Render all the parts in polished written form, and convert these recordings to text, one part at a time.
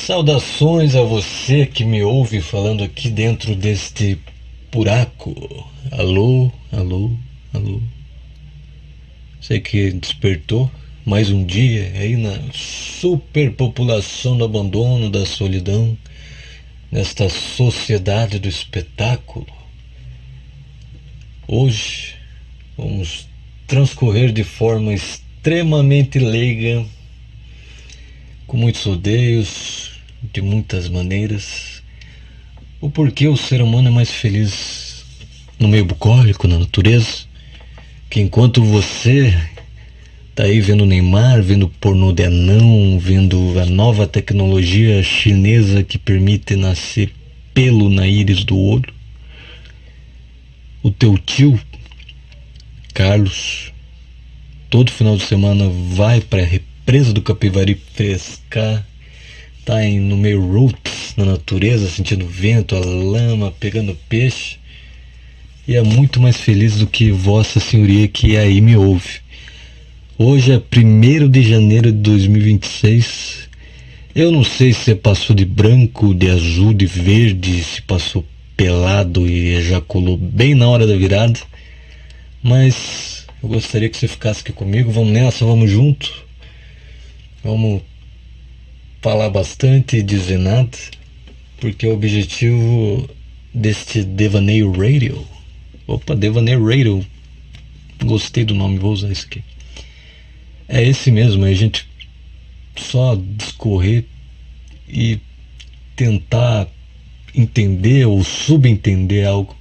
Saudações a você que me ouve falando aqui dentro deste buraco. Alô, alô, alô. Sei que despertou mais um dia aí na superpopulação do abandono, da solidão, nesta sociedade do espetáculo. Hoje vamos transcorrer de forma extremamente leiga, com muitos rodeios, de muitas maneiras, o porquê o ser humano é mais feliz no meio bucólico, na natureza, que enquanto você tá aí vendo Neymar, vendo pornô de anão, vendo a nova tecnologia chinesa que permite nascer pelo na íris do olho, o teu tio Carlos todo final de semana vai para a represa do Capivari pescar, tá no meio roots, na natureza, sentindo o vento, a lama, pegando peixe, e é muito mais feliz do que Vossa Senhoria que aí me ouve. Hoje é 1º de janeiro de 2026. Eu não sei se você passou de branco, de azul, de verde, se passou pelado e ejaculou bem na hora da virada, mas eu gostaria que você ficasse aqui comigo. Vamos nessa, vamos junto. Vamos falar bastante e dizer nada, porque o objetivo deste Devaneio Radio, Devaneio Radio, gostei do nome, vou usar isso aqui, é esse mesmo, é a gente só discorrer e tentar entender ou subentender algo.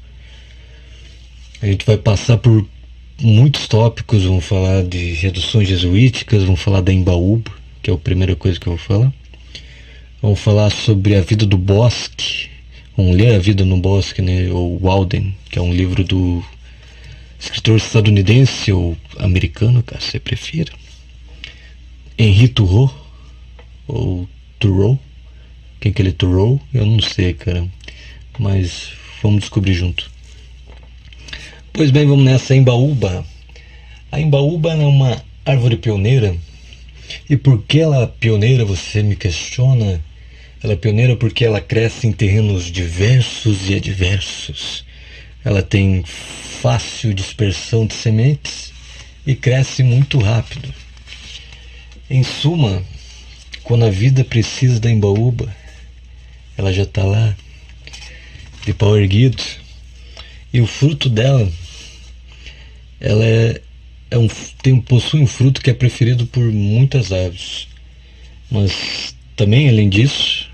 A gente vai passar por muitos tópicos, vamos falar de reduções jesuíticas, vamos falar da Embaúba, que é a primeira coisa que eu vou falar. Vamos falar sobre a vida do Bosque, vamos ler A Vida no Bosque, né, ou Walden, que é um livro do escritor estadunidense ou americano, caso você prefira, Henri Thoreau, ou Thoreau. Quem que ele é Thoreau? Eu não sei, cara, mas vamos descobrir junto. Pois bem, vamos nessa. Embaúba. A Embaúba é uma árvore pioneira. E por que ela é pioneira, você me questiona? Ela é pioneira porque ela cresce em terrenos diversos e adversos. Ela tem fácil dispersão de sementes e cresce muito rápido. Em suma, quando a vida precisa da Embaúba, ela já está lá, de pau erguido. E o fruto dela, ela possui um fruto que é preferido por muitas aves. Mas também, além disso,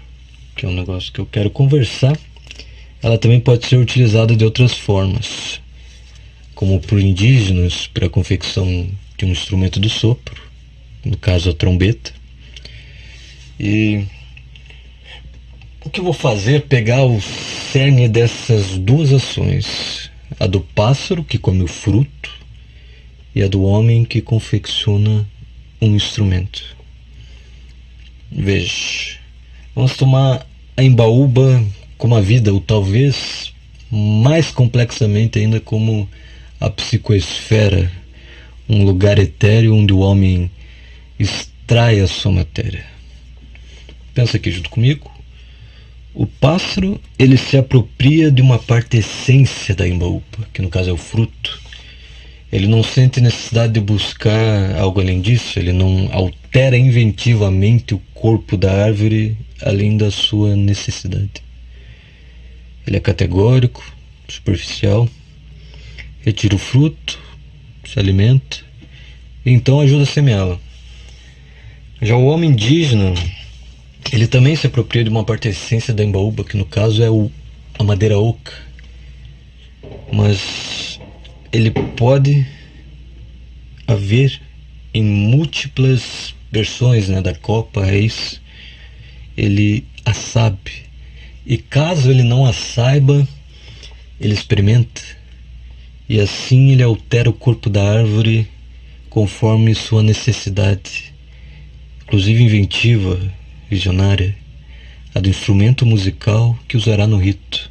que é um negócio que eu quero conversar, ela também pode ser utilizada de outras formas, como por indígenas para a confecção de um instrumento do sopro, no caso a trombeta. E o que eu vou fazer é pegar o cerne dessas duas ações, a do pássaro que come o fruto e a do homem que confecciona um instrumento. Veja, vamos tomar a Embaúba como a vida, ou talvez mais complexamente ainda como a psicoesfera, um lugar etéreo onde o homem extrai a sua matéria. Pensa aqui junto comigo. O pássaro, ele se apropria de uma parte essência da Embaúba, que no caso é o fruto. Ele não sente necessidade de buscar algo além disso, ele não altera inventivamente o corpo da árvore além da sua necessidade. Ele é categórico, superficial, retira o fruto, se alimenta e então ajuda a semeá-la. Já o homem indígena, ele também se apropria de uma parte essência da Embaúba, que no caso é a madeira oca, mas ele pode haver em múltiplas versões, né, da copa raiz. Ele a sabe, e caso ele não a saiba, ele experimenta, e assim ele altera o corpo da árvore conforme sua necessidade, inclusive inventiva, visionária, a do instrumento musical que usará no rito,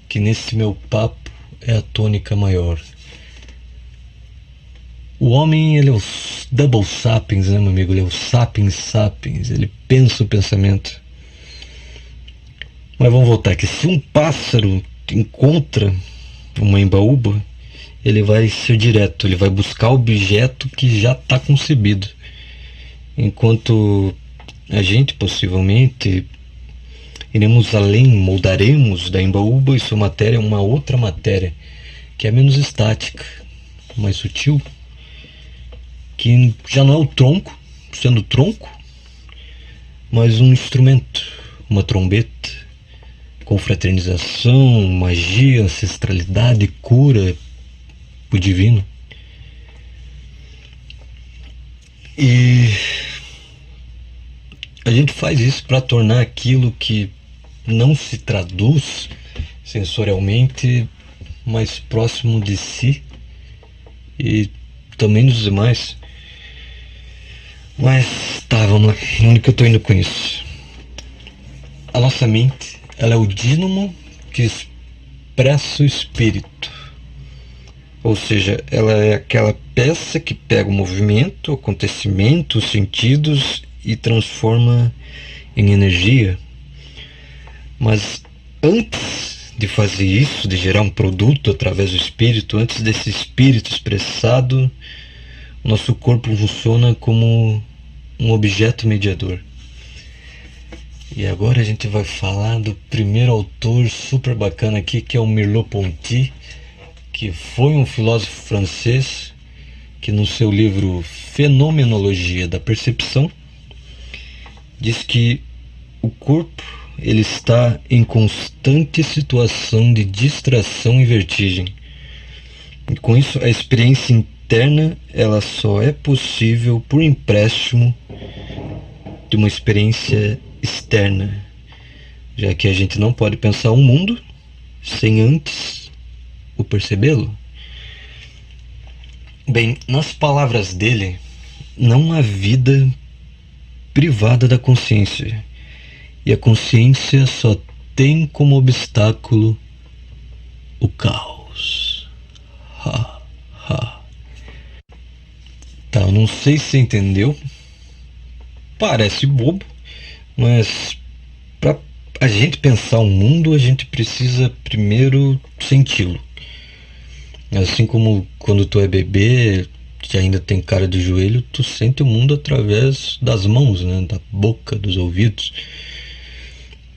que nesse meu papo é a tônica maior. O homem, ele é o double sapiens, né, meu amigo? Ele é o sapiens sapiens, ele pensa o pensamento. Mas vamos voltar aqui. Se um pássaro encontra uma embaúba, ele vai ser direto, ele vai buscar o objeto que já está concebido. Enquanto a gente possivelmente iremos além, moldaremos da embaúba e sua matéria uma outra matéria, que é menos estática, mais sutil, que já não é o tronco, sendo o tronco, mas um instrumento, uma trombeta, confraternização, magia, ancestralidade, cura, o divino. E a gente faz isso para tornar aquilo que não se traduz sensorialmente mais próximo de si e também dos demais. Mas tá, vamos lá. Onde que eu tô indo com isso? A nossa mente, ela é o dínamo que expressa o espírito. Ou seja, ela é aquela peça que pega o movimento, o acontecimento, os sentidos e transforma em energia. Mas antes de fazer isso, de gerar um produto através do espírito, antes desse espírito expressado, o nosso corpo funciona como um objeto mediador. E agora a gente vai falar do primeiro autor super bacana aqui, que é o Merleau-Ponty, que foi um filósofo francês que no seu livro Fenomenologia da Percepção diz que o corpo ele está em constante situação de distração e vertigem. E com isso a experiência interna ela só é possível por empréstimo de uma experiência externa, já que a gente não pode pensar um mundo sem antes o percebê-lo. Bem, nas palavras dele, não há vida privada da consciência, e a consciência só tem como obstáculo o caos. Ha, ha. Tá, eu não sei se você entendeu, parece bobo, mas para a gente pensar o mundo, a gente precisa primeiro senti-lo. Assim como quando tu é bebê, que ainda tem cara de joelho, tu sente o mundo através das mãos, né? Da boca, dos ouvidos.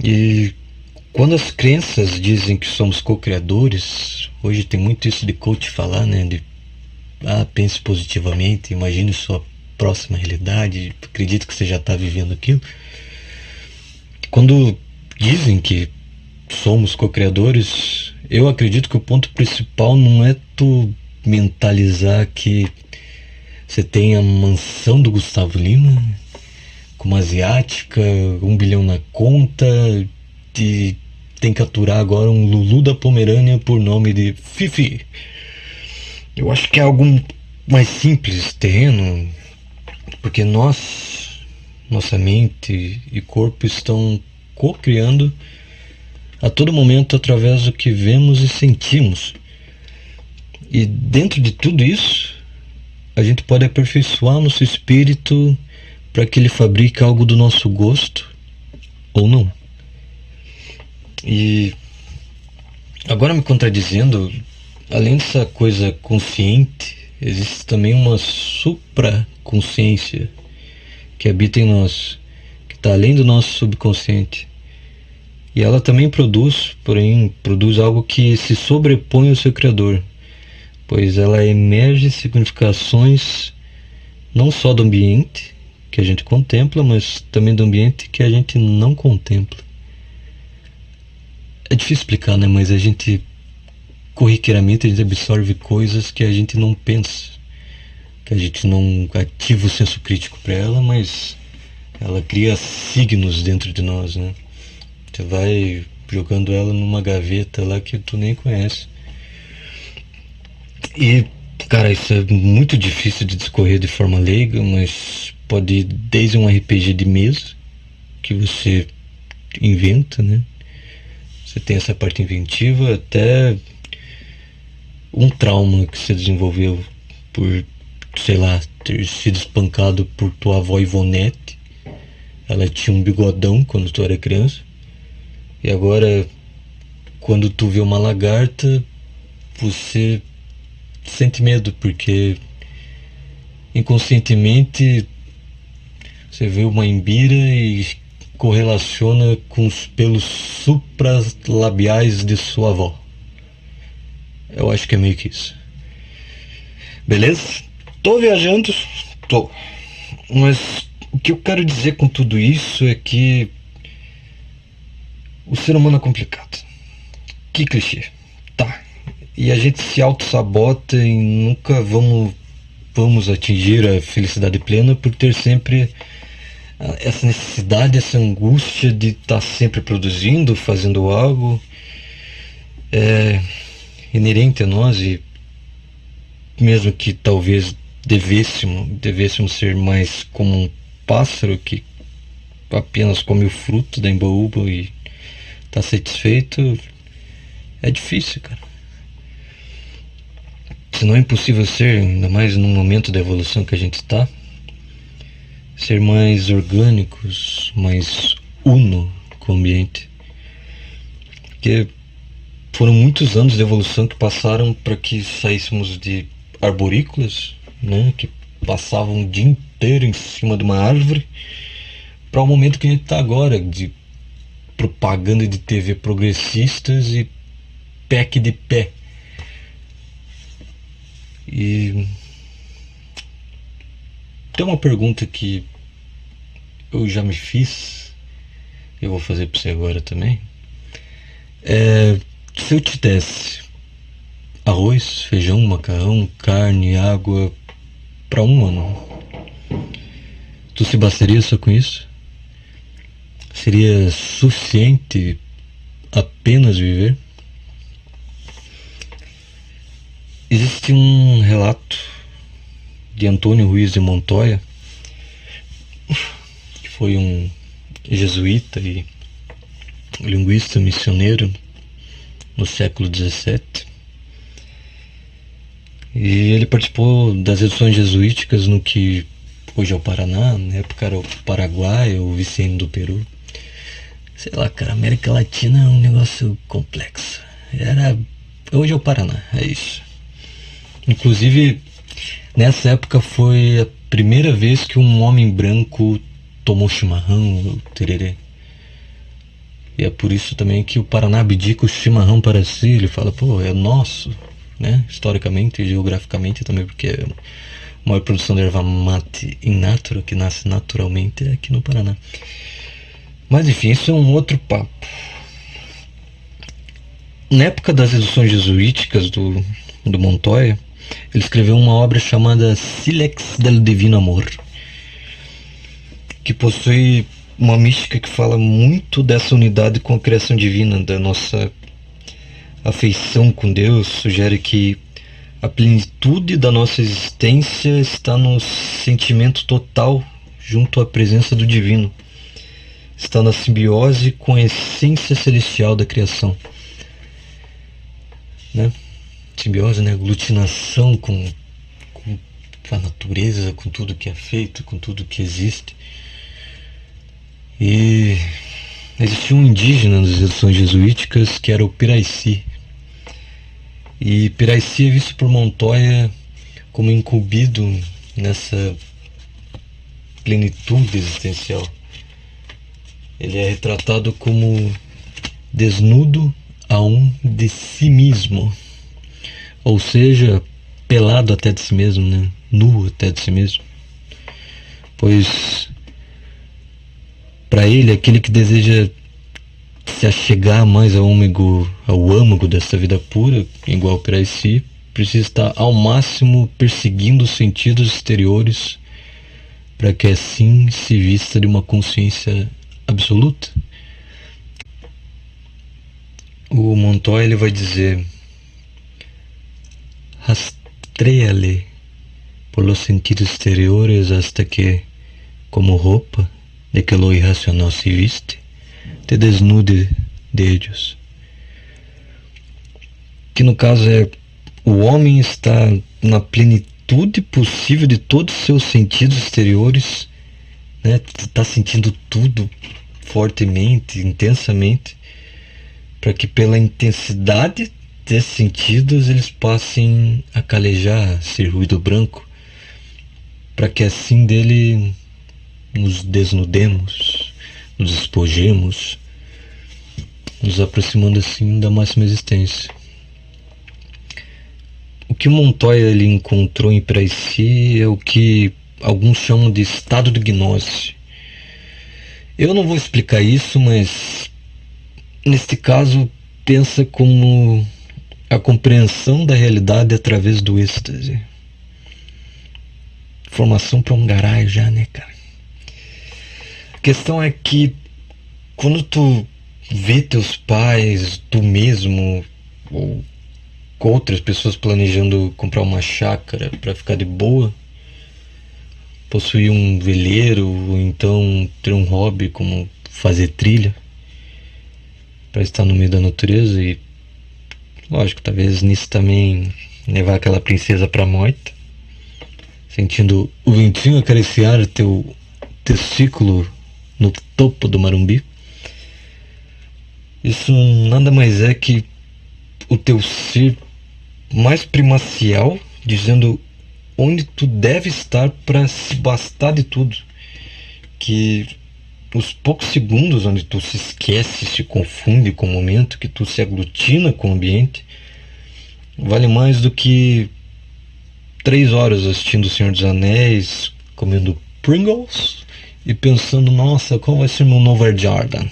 E quando as crenças dizem que somos co-criadores, hoje tem muito isso de coach falar, né? De pense positivamente, imagine sua próxima realidade, acredite que você já está vivendo aquilo. Quando dizem que somos co-criadores, eu acredito que o ponto principal não é tu mentalizar que você tem a mansão do Gustavo Lima, com uma asiática, 1 bilhão na conta, e tem que aturar agora um Lulu da Pomerânia por nome de Fifi. Eu acho que é algo mais simples, terreno, porque nossa mente e corpo estão co-criando a todo momento através do que vemos e sentimos. E dentro de tudo isso, a gente pode aperfeiçoar nosso espírito para que ele fabrique algo do nosso gosto ou não. E agora me contradizendo, além dessa coisa consciente, existe também uma supraconsciência que habita em nós, que está além do nosso subconsciente. E ela também porém produz algo que se sobrepõe ao seu criador, pois ela emerge significações não só do ambiente que a gente contempla, mas também do ambiente que a gente não contempla. É difícil explicar, né? Mas corriqueiramente a gente absorve coisas que a gente não pensa, que a gente não ativa o senso crítico para ela, mas ela cria signos dentro de nós, né? Você vai jogando ela numa gaveta lá que tu nem conhece. E, cara, isso é muito difícil de discorrer de forma leiga, mas pode ir desde um RPG de mesa que você inventa, né? Você tem essa parte inventiva, até um trauma que você desenvolveu por, sei lá, ter sido espancado por tua avó Ivonete. Ela tinha um bigodão quando tu era criança. E agora, quando tu vê uma lagarta, você sente medo, porque inconscientemente você vê uma embira e correlaciona com os pelos supralabiais de sua avó. Eu acho que é meio que isso. Beleza? Tô viajando, tô. Mas o que eu quero dizer com tudo isso é que o ser humano é complicado. Que clichê. Tá. E a gente se auto-sabota e nunca vamos atingir a felicidade plena por ter sempre essa necessidade, essa angústia de estar sempre produzindo, fazendo algo. É inerente a nós, e mesmo que talvez devêssemos ser mais como um pássaro que apenas come o fruto da embaúba e está satisfeito, é difícil, cara. Se não é impossível ser, ainda mais num momento da evolução que a gente está, ser mais orgânicos, mais uno com o ambiente. Porque foram muitos anos de evolução que passaram para que saíssemos de arborícolas, né, que passavam o dia inteiro em cima de uma árvore, para o momento que a gente está agora, de propaganda de TV progressistas e PEC de pé. E tem uma pergunta que eu já me fiz, eu vou fazer para você agora também. Se eu te desse arroz, feijão, macarrão, carne, água para um ano, tu se bastaria só com isso? Seria suficiente apenas viver? Existe um relato de Antônio Ruiz de Montoya, que foi um jesuíta e linguista missioneiro no século XVII. E ele participou das edições jesuíticas no que hoje é o Paraná, na época era o Paraguai ou o Vicente do Peru. Sei lá, cara, América Latina é um negócio complexo. Hoje é o Paraná, é isso. Inclusive, nessa época foi a primeira vez que um homem branco tomou chimarrão, tererê. E é por isso também que o Paraná abdica o chimarrão para si. Ele fala, pô, é nosso, né? Historicamente e geograficamente também, porque a maior produção de erva mate in natura, que nasce naturalmente, é aqui no Paraná. Mas enfim, isso é um outro papo. Na época das edições jesuíticas do Montoya, ele escreveu uma obra chamada Silex del Divino Amor, que possui uma mística que fala muito dessa unidade com a criação divina, da nossa afeição com Deus. Sugere que a plenitude da nossa existência está no sentimento total junto à presença do divino, está na simbiose com a essência celestial da criação, né? Simbiose, né? Aglutinação com a natureza, com tudo que é feito, com tudo que existe. E existia um indígena nas edições jesuíticas que era o Piraci. E Piraci é visto por Montoya como incumbido nessa plenitude existencial. Ele é retratado como desnudo a um de si mesmo. Ou seja, pelado até de si mesmo, né? Nu até de si mesmo. Pois, para ele, aquele que deseja se achegar mais ao âmago dessa vida pura, igual para si, precisa estar ao máximo perseguindo os sentidos exteriores para que assim se vista de uma consciência absoluta. O Montoya ele vai dizer: rastréale por los sentidos exteriores hasta que, como roupa de que lo irracional se viste, te desnude de ellos. Que no caso é o homem está na plenitude possível de todos os seus sentidos exteriores, né? Está sentindo tudo fortemente, intensamente, para que pela intensidade desses sentidos eles passem a calejar esse ruído branco, para que assim dele nos desnudemos, nos despojemos, nos aproximando assim da máxima existência. O que Montoya ele encontrou em Praici é o que alguns chamam de estado de gnose. Eu não vou explicar isso, mas neste caso pensa como a compreensão da realidade através do êxtase. Informação para um garagem já, né, cara? A questão é que quando tu vê teus pais, tu mesmo, ou com outras pessoas planejando comprar uma chácara para ficar de boa, possuir um veleiro, ou então ter um hobby como fazer trilha, para estar no meio da natureza e, lógico, talvez nisso também levar aquela princesa pra morte, sentindo o ventinho acariciar teu testículo no topo do Marumbi. Isso nada mais é que o teu ser mais primacial dizendo onde tu deve estar para se bastar de tudo. Que os poucos segundos onde tu se esquece, se confunde com o momento, que tu se aglutina com o ambiente, vale mais do que 3 horas assistindo O Senhor dos Anéis, comendo Pringles e pensando, nossa, qual vai ser meu novo Air Jordan?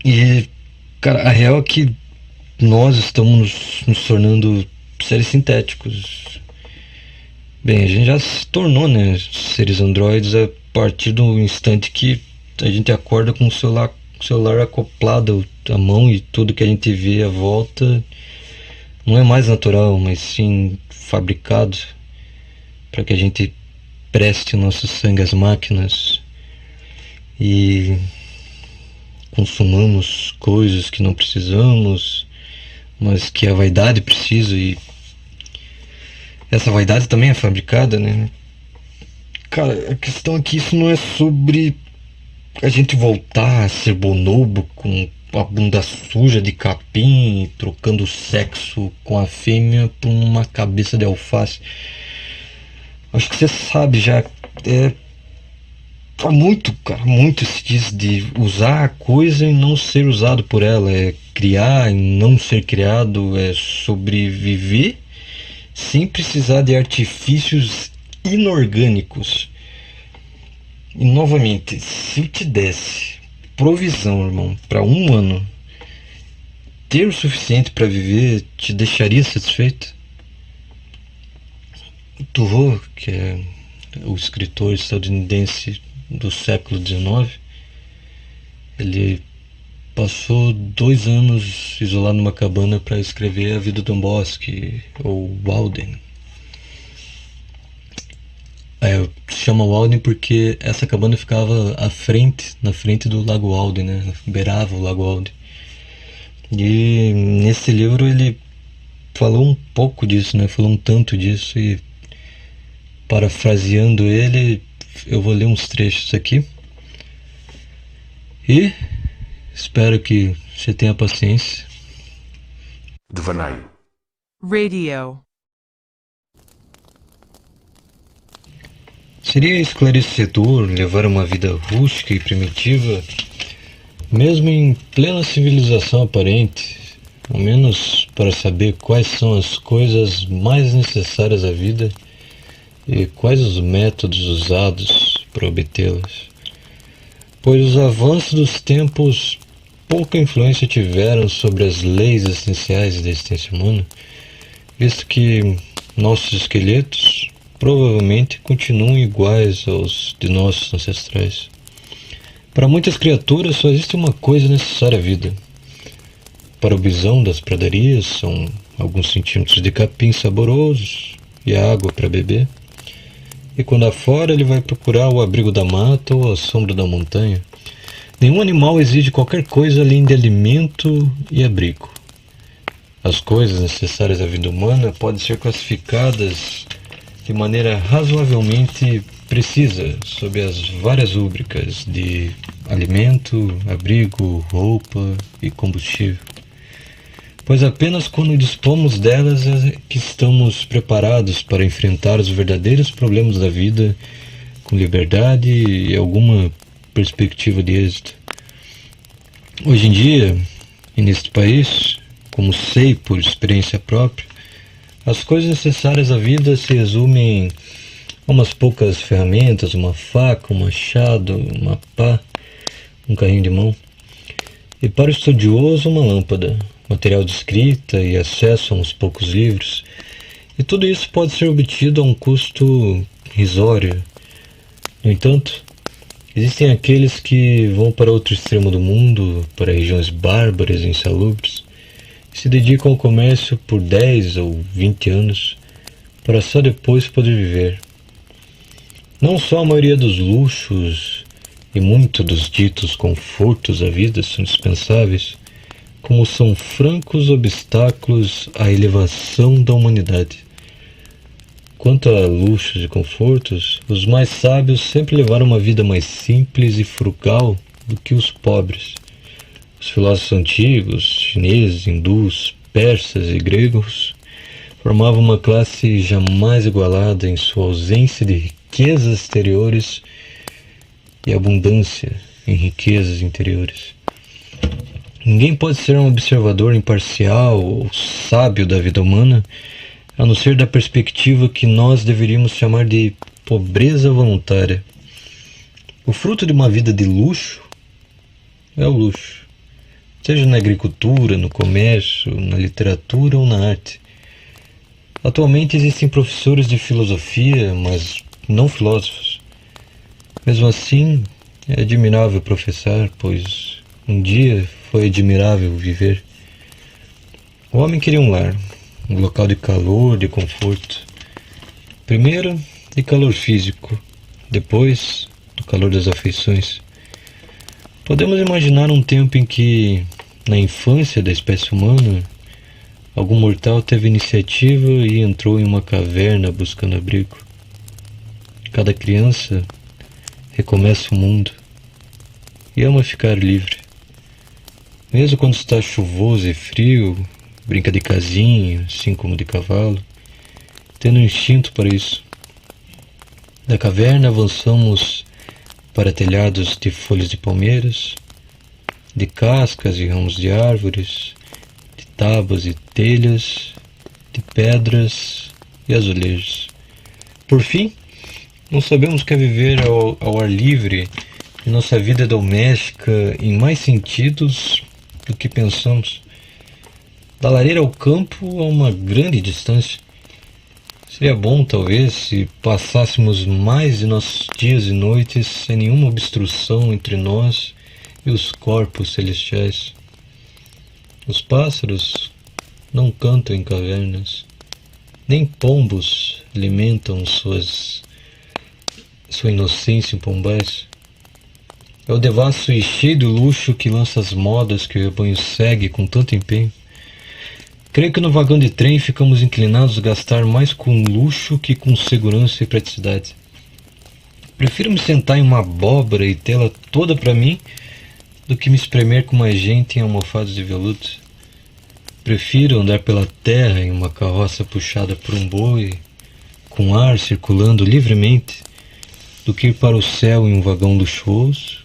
E, cara, a real é que nós estamos nos tornando seres sintéticos. Bem, a gente já se tornou, né, seres androides a partir do instante que a gente acorda com o celular acoplado à mão e tudo que a gente vê à volta não é mais natural, mas sim fabricado para que a gente preste o nosso sangue às máquinas e consumamos coisas que não precisamos, mas que a vaidade precisa, e essa vaidade também é fabricada, né? Cara, a questão é que isso não é sobre a gente voltar a ser bonobo com a bunda suja de capim, trocando sexo com a fêmea por uma cabeça de alface. Acho que você sabe já, há muito, cara, muito se diz de usar a coisa e não ser usado por ela, é criar e não ser criado, é sobreviver sem precisar de artifícios inorgânicos. E novamente, se eu te desse provisão, irmão, para um ano, ter o suficiente para viver, te deixaria satisfeito? Thoreau, que é o escritor estadunidense do século XIX, ele passou 2 anos isolado numa cabana para escrever A Vida do Bosque, ou Walden. Se chama Walden porque essa cabana ficava na frente do Lago Walden, né? Beirava o Lago Walden. E nesse livro ele falou um pouco disso, né? Falou um tanto disso, e parafraseando ele, eu vou ler uns trechos aqui. E espero que você tenha paciência. Devaneio. Radio. Seria esclarecedor levar uma vida rústica e primitiva, mesmo em plena civilização aparente, ao menos para saber quais são as coisas mais necessárias à vida e quais os métodos usados para obtê-las. Pois os avanços dos tempos pouca influência tiveram sobre as leis essenciais da existência humana, visto que nossos esqueletos provavelmente continuam iguais aos de nossos ancestrais. Para muitas criaturas só existe uma coisa necessária à vida. Para o bisão das pradarias são alguns centímetros de capim saborosos e água para beber. E quando afora ele vai procurar o abrigo da mata ou a sombra da montanha. Nenhum animal exige qualquer coisa além de alimento e abrigo. As coisas necessárias à vida humana podem ser classificadas de maneira razoavelmente precisa, sob as várias rúbricas de alimento, abrigo, roupa e combustível. Pois apenas quando dispomos delas é que estamos preparados para enfrentar os verdadeiros problemas da vida com liberdade e alguma perspectiva de êxito. Hoje em dia, e neste país, como sei por experiência própria, as coisas necessárias à vida se resumem a umas poucas ferramentas, uma faca, um machado, uma pá, um carrinho de mão. E para o estudioso, uma lâmpada, material de escrita e acesso a uns poucos livros. E tudo isso pode ser obtido a um custo irrisório. No entanto, existem aqueles que vão para outro extremo do mundo, para regiões bárbaras e insalubres, e se dedicam ao comércio por 10 ou 20 anos, para só depois poder viver. Não só a maioria dos luxos e muito dos ditos confortos da vida são dispensáveis, como são francos obstáculos à elevação da humanidade. Quanto a luxos e confortos, os mais sábios sempre levaram uma vida mais simples e frugal do que os pobres. Os filósofos antigos, chineses, hindus, persas e gregos, formavam uma classe jamais igualada em sua ausência de riquezas exteriores e abundância em riquezas interiores. Ninguém pode ser um observador imparcial ou sábio da vida humana, a não ser da perspectiva que nós deveríamos chamar de pobreza voluntária. O fruto de uma vida de luxo é o luxo, seja na agricultura, no comércio, na literatura ou na arte. Atualmente existem professores de filosofia, mas não filósofos. Mesmo assim, é admirável professar, pois um dia foi admirável viver. O homem queria um lar, um local de calor, de conforto. Primeiro, de calor físico, depois, do calor das afeições. Podemos imaginar um tempo em que, na infância da espécie humana, algum mortal teve iniciativa e entrou em uma caverna buscando abrigo. Cada criança recomeça o mundo e ama ficar livre. Mesmo quando está chuvoso e frio, brinca de casinha, assim como de cavalo, tendo um instinto para isso. Da caverna avançamos para telhados de folhas de palmeiras, de cascas e ramos de árvores, de tábuas e telhas, de pedras e azulejos. Por fim, não sabemos o que é viver ao ar livre e nossa vida é doméstica em mais sentidos do que pensamos. Da lareira ao campo há uma grande distância. Seria bom, talvez, se passássemos mais de nossos dias e noites sem nenhuma obstrução entre nós e os corpos celestiais. Os pássaros não cantam em cavernas, nem pombos alimentam sua inocência em pombais. É o devasso e cheio de luxo que lança as modas que o rebanho segue com tanto empenho. Creio que no vagão de trem ficamos inclinados a gastar mais com luxo que com segurança e praticidade. Prefiro me sentar em uma abóbora e tê-la toda para mim do que me espremer com mais gente em almofadas de veludo. Prefiro andar pela terra em uma carroça puxada por um boi, com ar circulando livremente, do que ir para o céu em um vagão luxuoso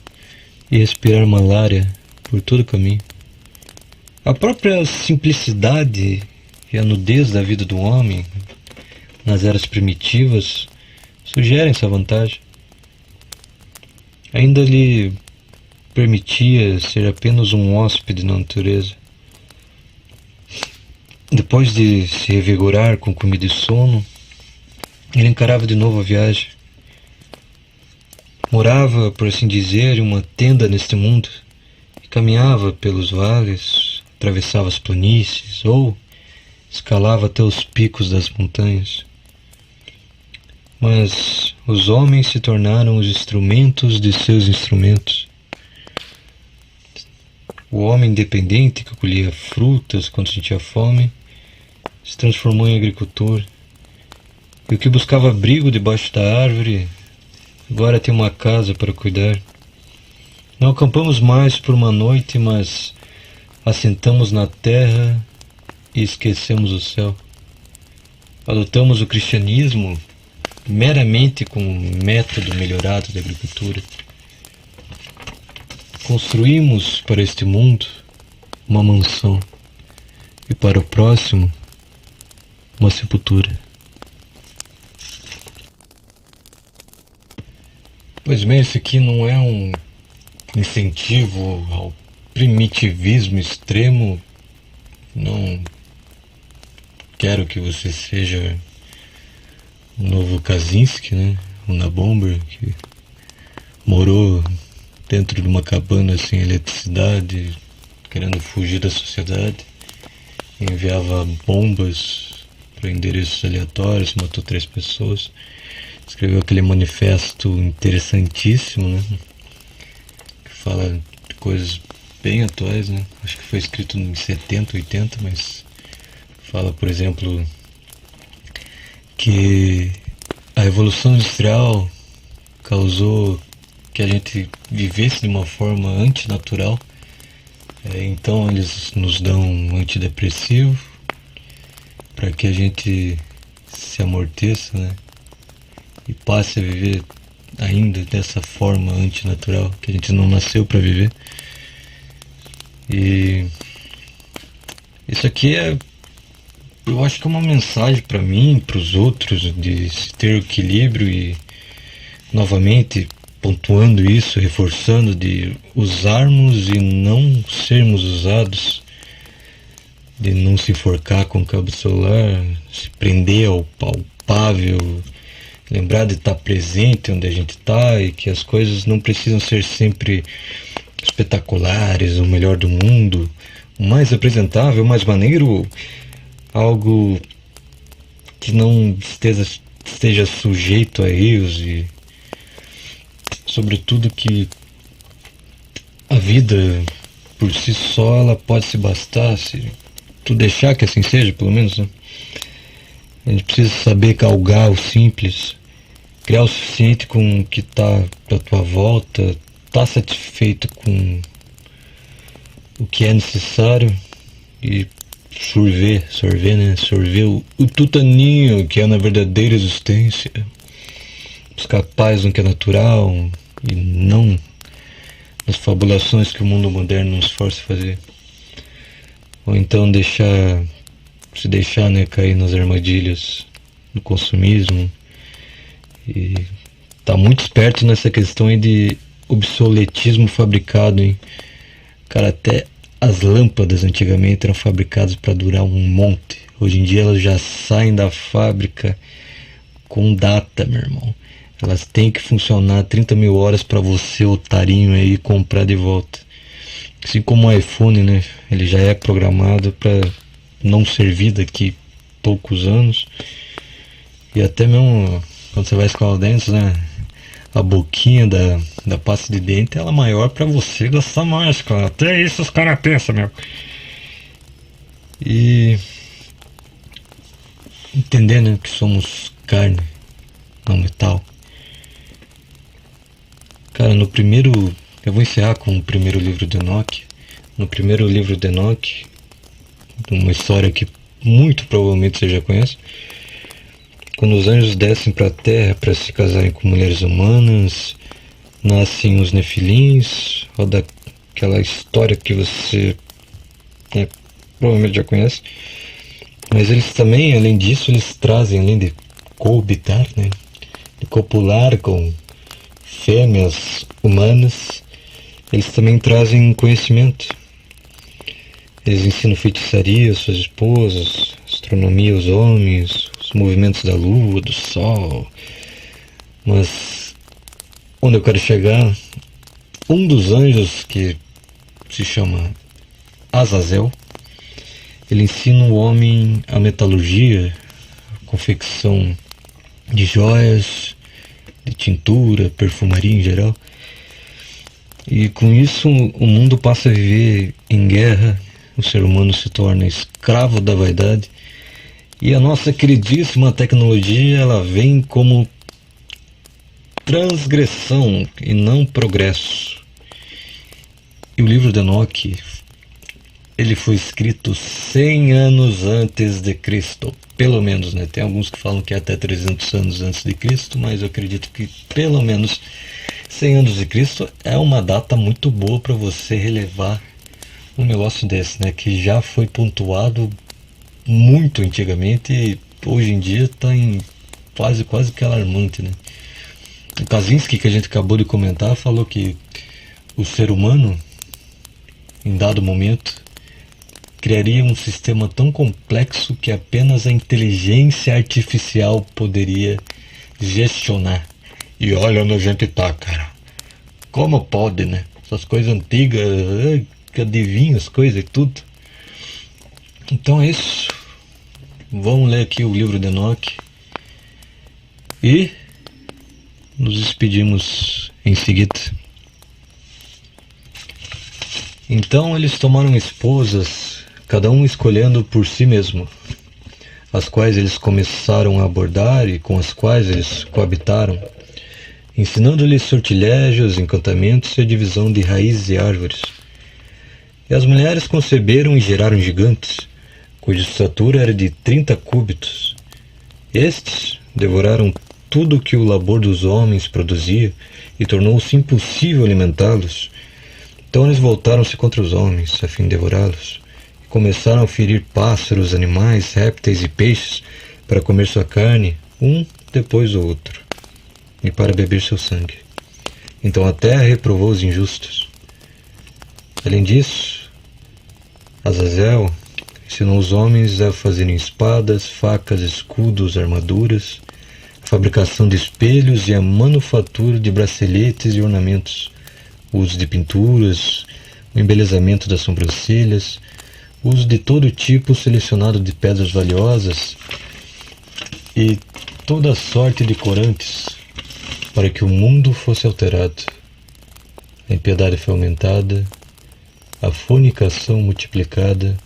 e respirar malária por todo o caminho. A própria simplicidade e a nudez da vida do homem, nas eras primitivas, sugerem essa vantagem. Ainda lhe permitia ser apenas um hóspede na natureza. Depois de se revigorar com comida e sono, ele encarava de novo a viagem. Morava, por assim dizer, em uma tenda neste mundo e caminhava pelos vales, atravessava as planícies ou escalava até os picos das montanhas. Mas os homens se tornaram os instrumentos de seus instrumentos. O homem independente que colhia frutas quando sentia fome se transformou em agricultor. E o que buscava abrigo debaixo da árvore Agora tem uma casa para cuidar. Não acampamos mais por uma noite, mas assentamos na terra e esquecemos o céu. Adotamos o cristianismo meramente como método melhorado de agricultura. Construímos para este mundo uma mansão e para o próximo uma sepultura. Pois bem, isso aqui não é um incentivo ao primitivismo extremo. Não quero que você seja um novo Kaczynski, né? Um Nabomber que morou dentro de uma cabana sem eletricidade, querendo fugir da sociedade, enviava bombas para endereços aleatórios, matou 3 pessoas, escreveu aquele manifesto interessantíssimo, né? Que fala de coisas bem atuais, né? Acho que foi escrito em 70, 80, mas fala, por exemplo, que a Revolução Industrial causou que a gente vivesse de uma forma antinatural. Então eles nos dão um antidepressivo para que a gente se amorteça, né? E passe a viver ainda dessa forma antinatural que a gente não nasceu para viver. E isso aqui eu acho que é uma mensagem para mim, para os outros, de se ter equilíbrio e, novamente, pontuando isso, reforçando, de usarmos e não sermos usados, de não se enforcar com o cabo do celular, se prender ao palpável, lembrar de estar presente onde a gente está e que as coisas não precisam ser sempre espetaculares, o melhor do mundo, o mais apresentável, o mais maneiro, algo que não esteja sujeito a erros e, sobretudo, que a vida por si só ela pode se bastar, se tu deixar que assim seja, pelo menos, né? A gente precisa saber galgar o simples, criar o suficiente com o que está à tua volta, estar satisfeito com o que é necessário e sorver, né? Sorver o tutaninho que é na verdadeira existência, buscar paz no que é natural e não nas fabulações que o mundo moderno nos força a fazer, ou então se deixar, né, cair nas armadilhas do consumismo e tá muito esperto nessa questão aí de obsoletismo fabricado, hein? Cara, até as lâmpadas antigamente eram fabricadas para durar um monte. Hoje em dia elas já saem da fábrica com data, meu irmão. Elas têm que funcionar 30 mil horas para você, otarinho, aí comprar de volta. Assim como o iPhone, né? Ele já é programado para não servir daqui poucos anos. E até mesmo quando você vai escovar os dentes, né? A boquinha da pasta de dente ela é maior para você gastar mais, cara. Até isso os caras pensam, meu. E entendendo, né, que somos carne, não metal. Cara, eu vou encerrar com o primeiro livro de Enoch. No primeiro livro de Enoch, uma história que muito provavelmente você já conhece, quando os anjos descem para a terra para se casarem com mulheres humanas, nascem os nefilins, ou daquela história que você provavelmente já conhece. Mas eles também, além disso, eles trazem, além de coabitar, né, de copular com fêmeas humanas, eles também trazem conhecimento. Eles ensinam feitiçaria às suas esposas, astronomia aos homens, os movimentos da lua, do sol. Mas onde eu quero chegar, um dos anjos, que se chama Azazel, ele ensina o homem a metalurgia, a confecção de joias, de tintura, perfumaria em geral. E com isso o mundo passa a viver em guerra, o ser humano se torna escravo da vaidade, e a nossa queridíssima tecnologia ela vem como transgressão e não progresso. E o livro de Enoque, ele foi escrito 100 anos antes de Cristo, pelo menos, né? Tem alguns que falam que é até 300 anos antes de Cristo, mas eu acredito que pelo menos 100 anos de Cristo é uma data muito boa para você relevar um negócio desse, né? Que já foi pontuado muito antigamente e hoje em dia está em fase quase que alarmante, né? O Kaczynski, que a gente acabou de comentar, falou que o ser humano, em dado momento, criaria um sistema tão complexo que apenas a inteligência artificial poderia gestionar. E olha onde a gente tá, cara. Como pode, né? Essas coisas antigas, que adivinha as coisas e tudo. Então é isso. Vamos ler aqui o livro de Enoque. E nos despedimos em seguida. Então eles tomaram esposas, cada um escolhendo por si mesmo, as quais eles começaram a abordar e com as quais eles coabitaram, ensinando-lhes sortilégios, encantamentos e a divisão de raízes e árvores. E as mulheres conceberam e geraram gigantes, cuja estatura era de 30 cúbitos. Estes devoraram tudo o que o labor dos homens produzia e tornou-se impossível alimentá-los. Então eles voltaram-se contra os homens, a fim de devorá-los, e começaram a ferir pássaros, animais, répteis e peixes, para comer sua carne, um depois do outro, e para beber seu sangue. Então a terra reprovou os injustos. Além disso, Azazel ensinou os homens a fazerem espadas, facas, escudos, armaduras, a fabricação de espelhos e a manufatura de braceletes e ornamentos, o uso de pinturas, o embelezamento das sobrancelhas, o uso de todo tipo selecionado de pedras valiosas e toda sorte de corantes, para que o mundo fosse alterado. A impiedade foi aumentada, a fornicação multiplicada,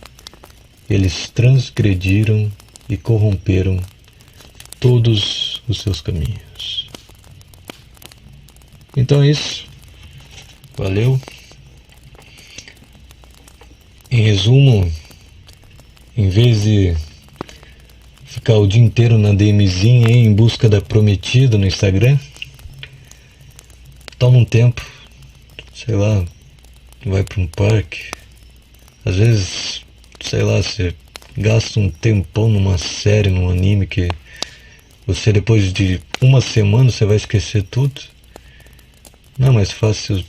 eles transgrediram e corromperam todos os seus caminhos. Então é isso. Valeu. Em resumo, em vez de ficar o dia inteiro na DMzinha em busca da prometida no Instagram, toma um tempo, sei lá, vai para um parque. Às vezes, sei lá, você gasta um tempão numa série, num anime que você depois de uma semana você vai esquecer tudo. Não é mais fácil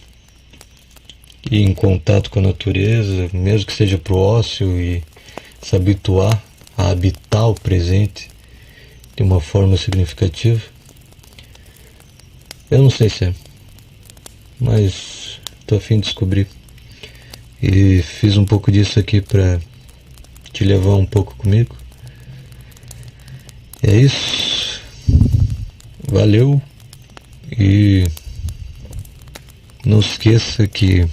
ir em contato com a natureza, mesmo que seja pro ócio, e se habituar a habitar o presente de uma forma significativa. Eu não sei se é, mas tô a fim de descobrir. E fiz um pouco disso aqui pra te levar um pouco comigo. É isso. Valeu. E não esqueça que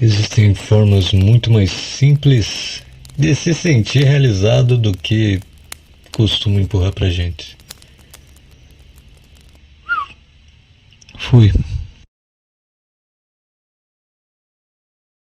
existem formas muito mais simples de se sentir realizado do que costuma empurrar pra gente. Fui.